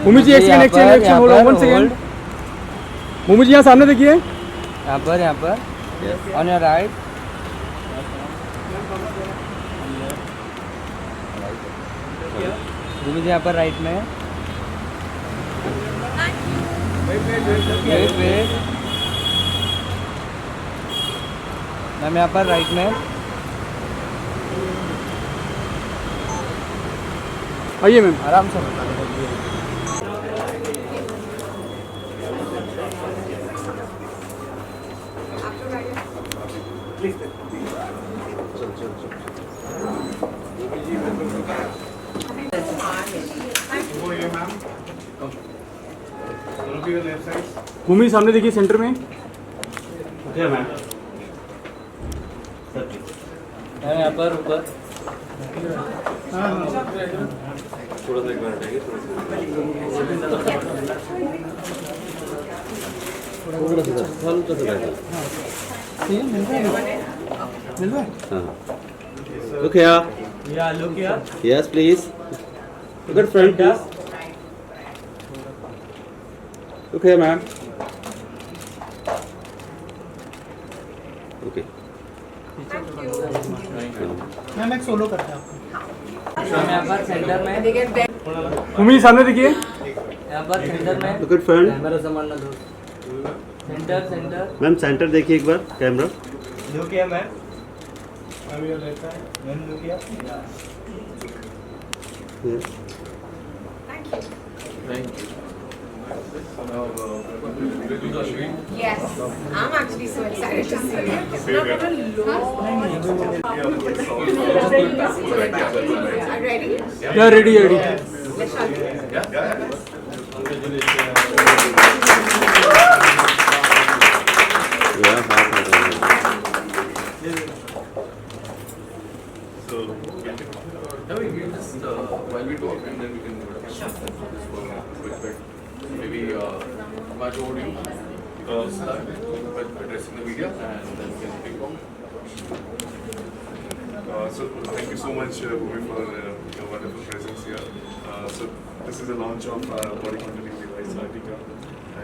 भूमि जी एक second hold one second. भूमि जी यहाँ सामने देखिए, यहाँ पर ऑन योर राइट। भूमि जी यहाँ पर राइट में। वेट मैम, यहाँ पर राइट में। आइए मैम। आराम से। भूमि सामने देखिए सेंटर में। मैम यहाँ पर ऊपर। थोड़ा सा एक मिनट है, Look here. Yeah, look here. Yes, please. Look at front, please. Look here, ma'am. Okay. Ma'am एक सोलो करते हैं आपको। मैम यहाँ पर सेंटर में। भूमि सामने देखिए। यहाँ पर सेंटर में। Look at front. कैमरा संभालना दो। सेंटर। मैम सेंटर देखिए एक बार camera. Look here ma'am. Yes. Yes, I'm actually so excited to see it. It's not been a long Are ready? Yeah, ready. Let's start. Yeah, half. so yeah, we just while we talk and then we can this for quick bit. Maybe much over you start with addressing the media and then we can pick up. So thank you so much, Bhumi, for your wonderful presence here. So this is the launch of body contouring device Artica,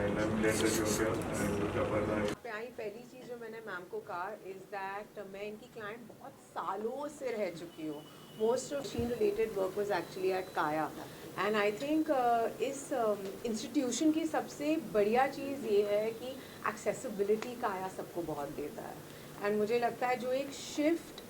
and I'm glad that you're here. And Aparna. पहली चीज़ जो मैंने ma'am को कहा is that मैं इनकी client बहुत सालों से रह चुकी हूँ. Most of sheen related work was actually at Kaya and I think इस इंस्टीट्यूशन की सबसे बढ़िया चीज़ ये है कि एक्सेसिबिलिटी काया सबको बहुत देता है. एंड मुझे लगता है जो एक शिफ्ट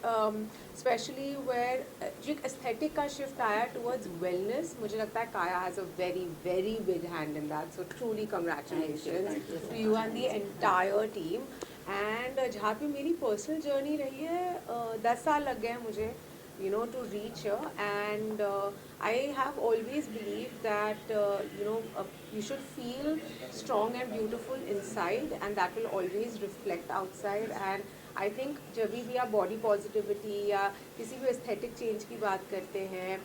स्पेशली वेयर जो एक एस्थेटिक का शिफ्ट आया टुवर्ड्स वेलनेस, मुझे लगता है Kaya has a very very big hand in that. So truly congratulations to you and the entire team. And जहाँ पे मेरी पर्सनल जर्नी रही है 10 साल लग गए हैं मुझे to reach here, and I have always believed that you should feel strong and beautiful inside, and that will always reflect outside. And I think जब भी आप body positivity या किसी भी aesthetic change की बात करते हैं,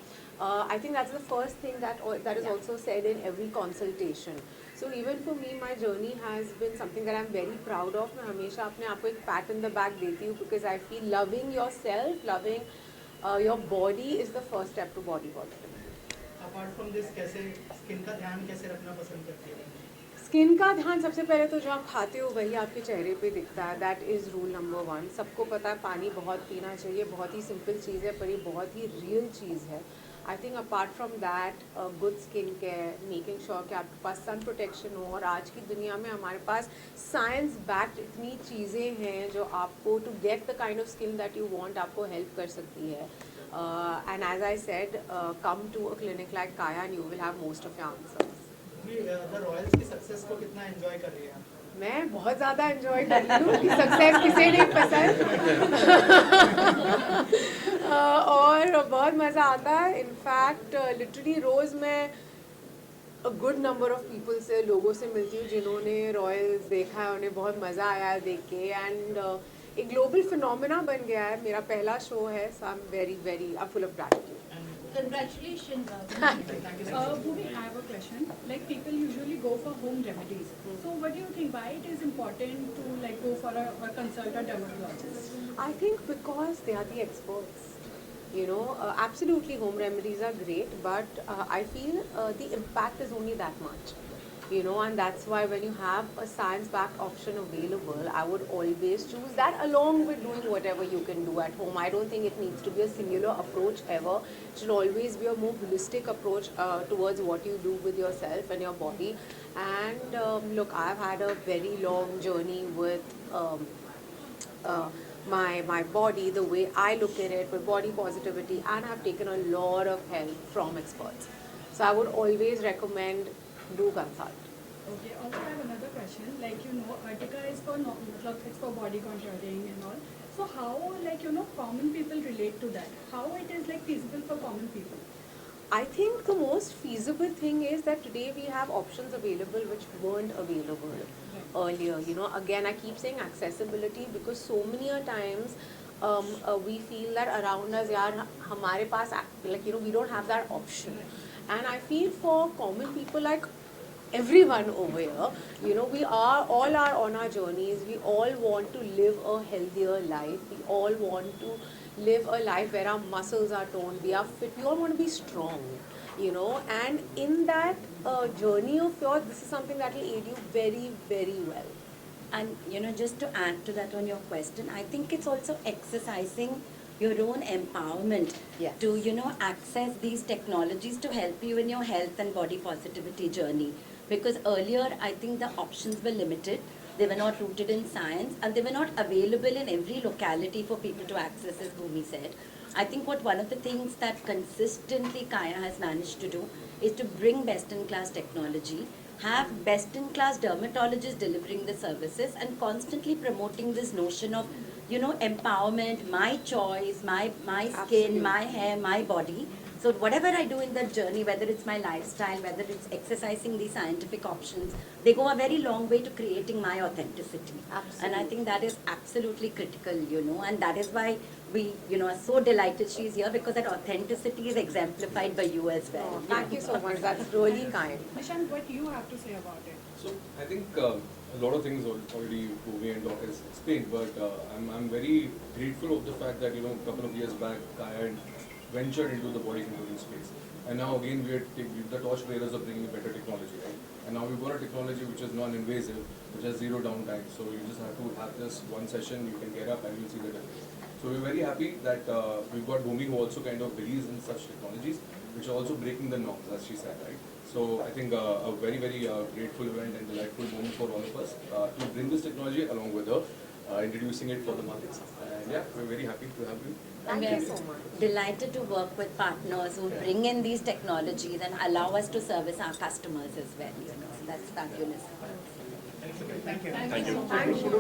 I think that's the first thing that is also said in every consultation. So even for me, my journey has been something that I'm very proud of. मैं हमेशा अपने आप को एक pat in the back देती हूँ because I feel loving yourself, loving your body is the first step to body positivity. Apart from this, कैसे skin का ध्यान कैसे रखना पसंद करती है? स्किन का ध्यान सबसे पहले तो जो आप खाते हो वही आपके चेहरे पे दिखता है. That is rule number 1. सबको पता है पानी बहुत पीना चाहिए. बहुत ही सिंपल चीज़ है पर ये बहुत ही रियल चीज़ है. I think apart from that good skin care, making sure कि आपके पास सन प्रोटेक्शन हो. और आज की दुनिया में हमारे पास साइंस बैक्ड इतनी चीज़ें हैं जो आपको to get the kind of skin that you want आपको हेल्प कर सकती है. And as I said, come to a clinic like Kaya and you will have most of your answers. The Royals की सक्सेस को कितना एंजॉय कर रही है? मैं बहुत ज़्यादा एंजॉय कर रही हूँ. सक्सेस किसे नहीं पसंद. और बहुत मज़ा आता है. इनफैक्ट लिटरली रोज़ मैं a good number of people से, लोगों से मिलती हूँ जिन्होंने रॉयल्स देखा है, उन्हें बहुत मज़ा आया है देख के. एंड एक ग्लोबल फिनोमेना बन गया है. मेरा पहला शो है, so I am very I full of gratitude. Congratulations. Bhumi, I have a question. Like people usually go for home remedies. So what do you think? Why it is important to go for a consult a dermatologist? I think because they are the experts. You know, absolutely home remedies are great, but I feel the impact is only that much. You know, and that's why when you have a science-backed option available, I would always choose that along with doing whatever you can do at home. I don't think it needs to be a singular approach ever. It should always be a more holistic approach towards what you do with yourself and your body. And look, I've had a very long journey with my body, the way I look at it, with body positivity, and I've taken a lot of help from experts. So I would always recommend do consult. Okay, also I have another question. Like, you know, Artica is for it's for body contouring and all. So how, like, you know, common people relate to that? How it is like feasible for common people? I think the most feasible thing is that today we have options available which weren't available earlier. You know, again, I keep saying accessibility because so many a times we feel that around us, yaar, hamare paas, like, you know, we don't have that option. And I feel for common people like everyone over here, you know, we all are on our journeys. We all want to live a healthier life. We all want to live a life where our muscles are toned, we are fit, we all want to be strong, you know, and in that journey of yours, this is something that will aid you very, very well. And you know, just to add to that on your question, I think it's also exercising your own empowerment Yes. to, you know, access these technologies to help you in your health and body positivity journey. Because earlier, I think the options were limited. They were not rooted in science, and they were not available in every locality for people to access, as Bhumi said. I think one of the things that consistently Kaya has managed to do is to bring best-in-class technology, have best-in-class dermatologists delivering the services, and constantly promoting this notion of, you know, empowerment, my choice, my skin, Absolutely. my hair, my body. So whatever I do in that journey, whether it's my lifestyle, whether it's exercising these scientific options, they go a very long way to creating my authenticity. Absolutely. And I think that is absolutely critical, you know, and that is why we, you know, are so delighted she's here, because that authenticity is exemplified by you as well. Oh, thank you so much. That's really kind. Nishant, what you have to say about it? So I think a lot of things already Bhumi and Doc has explained, but I'm very grateful of the fact that, you know, a couple of years back, Kaya ventured into the body contouring space. And now again, we're the torch bearers of bringing better technology, right? And now we've got a technology which is non-invasive, which has zero downtime. So you just have to have this one session, you can get up and you'll see the difference. So we're very happy that we've got Bhumi who also kind of believes in such technologies, which are also breaking the norms, as she said, right? So I think a very, very grateful event and delightful moment for all of us to bring this technology along with her, introducing it for the markets. And yeah, we're very happy to have you. Thank We are you so much. delighted to work with partners who bring in these technologies and allow us to service our customers as well, you know. So that's fabulous. Thank you. Thank you so much. Thank you.